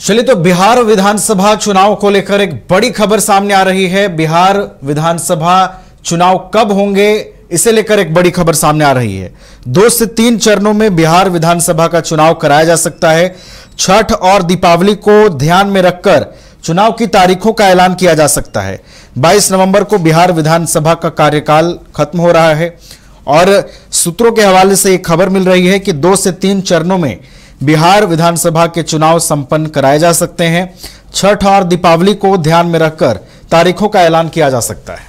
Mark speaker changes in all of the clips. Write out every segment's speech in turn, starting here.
Speaker 1: चलिए, तो बिहार विधानसभा चुनाव को लेकर एक बड़ी खबर सामने आ रही है। बिहार विधानसभा चुनाव कब होंगे, इसे लेकर एक बड़ी खबर सामने आ रही है। 2 से 3 चरणों में बिहार विधानसभा का चुनाव कराया जा सकता है। छठ और दीपावली को ध्यान में रखकर चुनाव की तारीखों का ऐलान किया जा सकता है। 22 नवंबर को बिहार विधानसभा का कार्यकाल खत्म हो रहा है और सूत्रों के हवाले से एक खबर मिल रही है कि 2 से 3 चरणों में बिहार विधानसभा के चुनाव संपन्न कराए जा सकते हैं। छठ और दीपावली को ध्यान में रखकर तारीखों का ऐलान किया जा सकता है।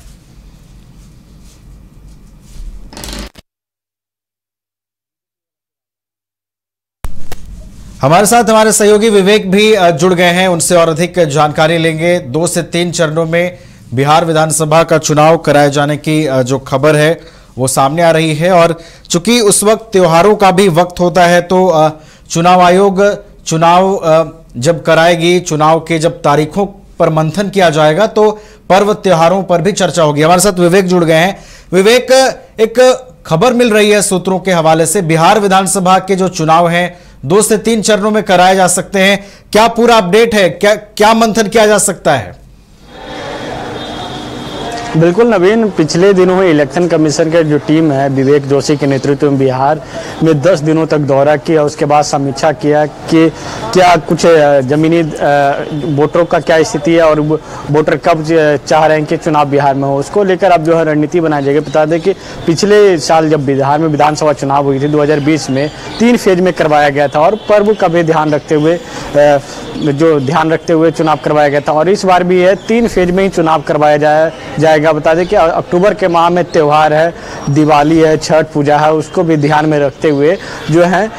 Speaker 1: हमारे साथ हमारे सहयोगी विवेक भी जुड़ गए हैं, उनसे और अधिक जानकारी लेंगे। 2 से 3 चरणों में बिहार विधानसभा का चुनाव कराए जाने की जो खबर है वो सामने आ रही है और चूंकि उस वक्त त्योहारों का भी वक्त होता है तो चुनाव आयोग चुनाव जब कराएगी, चुनाव के जब तारीखों पर मंथन किया जाएगा तो पर्व त्योहारों पर भी चर्चा होगी। हमारे साथ विवेक जुड़ गए हैं। विवेक, एक खबर मिल रही है सूत्रों के हवाले से, बिहार विधानसभा के जो चुनाव हैं 2 से 3 चरणों में कराए जा सकते हैं। क्या पूरा अपडेट है, क्या मंथन किया जा सकता है?
Speaker 2: बिल्कुल नवीन, पिछले दिनों में इलेक्शन कमीशन की जो टीम है विवेक जोशी के नेतृत्व में बिहार में 10 दिनों तक दौरा किया। उसके बाद समीक्षा किया कि क्या कुछ जमीनी वोटरों का क्या स्थिति है और वोटर कब चाह रहे हैं कि चुनाव बिहार में हो। उसको लेकर अब जो है रणनीति बनाई जाएगी। बता दें कि पिछले साल जब बिहार में विधानसभा चुनाव हुई थी 2020 में 3 फेज में करवाया गया था और पर्व का भी ध्यान रखते हुए चुनाव करवाया गया था और इस बार भी है 3 फेज में ही चुनाव करवाया जाएगा। बता दें कि अक्टूबर के माह में त्यौहार है, दिवाली है, छठ पूजा है, उसको भी ध्यान में रखते हुए जो है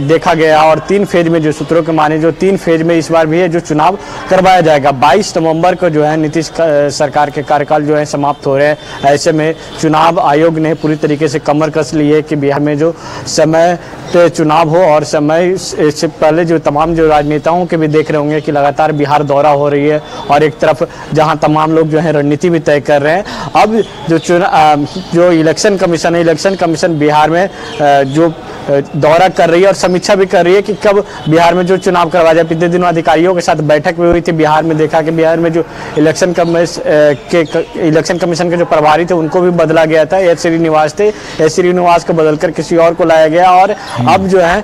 Speaker 2: देखा गया और 3 फेज में जो सूत्रों के माने जो 3 फेज में इस बार भी है जो चुनाव करवाया जाएगा। 22 नवंबर को जो है नीतीश सरकार के कार्यकाल जो है समाप्त हो रहे हैं। ऐसे में चुनाव आयोग ने पूरी तरीके से कमर कस ली है कि बिहार में जो समय पे चुनाव हो और समय इससे पहले जो तमाम जो राजनेताओं के भी देख रहे होंगे कि लगातार बिहार दौरा हो रही है और एक तरफ जहां तमाम लोग जो है रणनीति भी तय कर रहे हैं। अब जो इलेक्शन कमीशन बिहार में जो दौरा कर रही है और समीक्षा भी कर रही है कि कब बिहार में जो चुनाव करवाया जाए। पिछले दिनों अधिकारियों के साथ बैठक भी हुई थी बिहार में। देखा कि बिहार में जो इलेक्शन कमीशन के जो प्रभारी थे उनको भी बदला गया था। एस श्रीनिवास थे, एस श्रीनिवास को बदलकर किसी और को लाया गया और अब जो है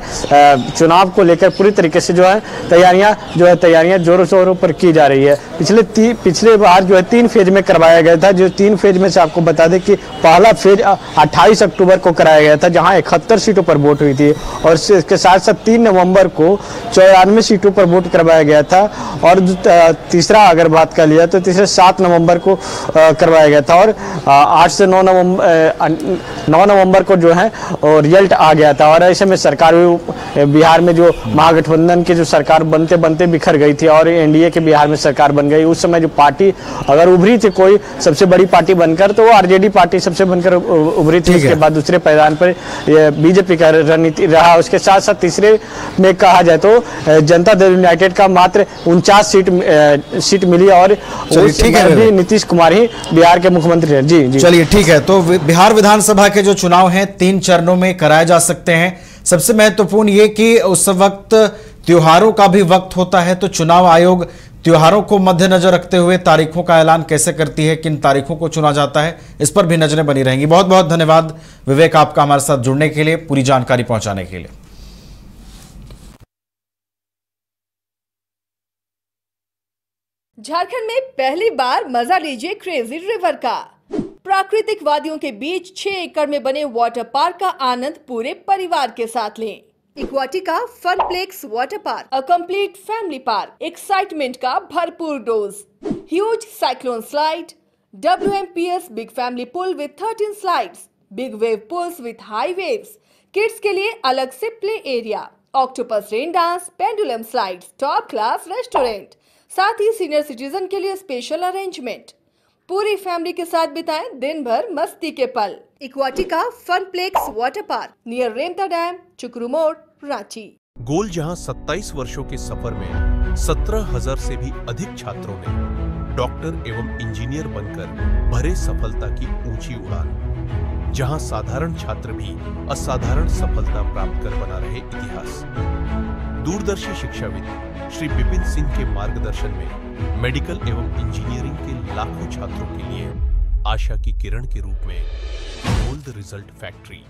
Speaker 2: चुनाव को लेकर पूरी तरीके से जो है तैयारियां जोरों शोरों पर की जा रही है। पिछले बार जो है 3 फेज में करवाया गया था। जो 3 फेज में से आपको बता दें कि पहला फेज 28 अक्टूबर को कराया गया था जहां 71 सीटों पर वोट हुई थी और इसके साथ साथ 3 नवंबर को 94 सीटों पर वोट करवाया गया था और तीसरा अगर बात कर लिया तो तीसरे 7 नवंबर को करवाया गया था और 8 से 9 नवंबर को जो है रिजल्ट आ गया था। और ऐसे में सरकार बिहार में जो महागठबंधन की जो सरकार बनते बनते बिखर गई थी और एनडीए के बिहार में सरकार बन गई। उस समय जो पार्टी अगर उभरी थी कोई सबसे बड़ी पार्टी बनकर तो वो आरजेडी पार्टी सबसे बनकर उभरी थी। उसके बाद दूसरे पैदान पर बीजेपी का रणनीति रहा। उसके साथ साथ तीसरे में कहा जाए तो जनता दल यूनाइटेड का मात्र 49 सीट मिली और भी नीतीश कुमार ही बिहार के मुख्यमंत्री हैं। जी
Speaker 1: चलिए, ठीक है। तो बिहार विधानसभा के जो चुनाव हैं 3 चरणों में कराए जा सकते हैं। सबसे महत्वपूर्ण ये कि उस वक्त त्योहारों का भी वक्त होता है तो चुनाव आयोग त्योहारों को मद्देनजर रखते हुए तारीखों का ऐलान कैसे करती है, किन तारीखों को चुना जाता है, इस पर भी नजरें बनी रहेंगी। बहुत बहुत धन्यवाद विवेक आपका हमारे साथ जुड़ने के लिए, पूरी जानकारी पहुंचाने के लिए।
Speaker 3: झारखंड में पहली बार मजा लीजिए क्रेजी रिवर का। प्राकृतिक वादियों के बीच 6 एकड़ में बने वाटर पार्क का आनंद पूरे परिवार के साथ लें। Aquatica Funplex water park, a complete family park, excitement का भरपूर dose, huge cyclone slide, WMPS big family pool with 13 slides, big wave pools with high waves, kids के लिए अलग से play area, octopus rain dance, pendulum slides, top class restaurant, साथ ही senior citizen के लिए स्पेशल अरेंजमेंट। पूरी family के साथ बिताएं दिन भर मस्ती के पल। इक्वाटिका Funplex water park near Remta dam, चुकरू मोड़, रांची।
Speaker 4: गोल जहां 27 वर्षों के सफर में 17,000 से भी अधिक छात्रों ने डॉक्टर एवं इंजीनियर बनकर भरे सफलता की ऊंची उड़ान, जहां साधारण छात्र भी असाधारण सफलता प्राप्त कर बना रहे इतिहास। दूरदर्शी शिक्षाविद श्री विपिन सिंह के मार्गदर्शन में मेडिकल एवं इंजीनियरिंग के लाखों छात्रों के लिए आशा की किरण के रूप में गोल्ड रिजल्ट फैक्ट्री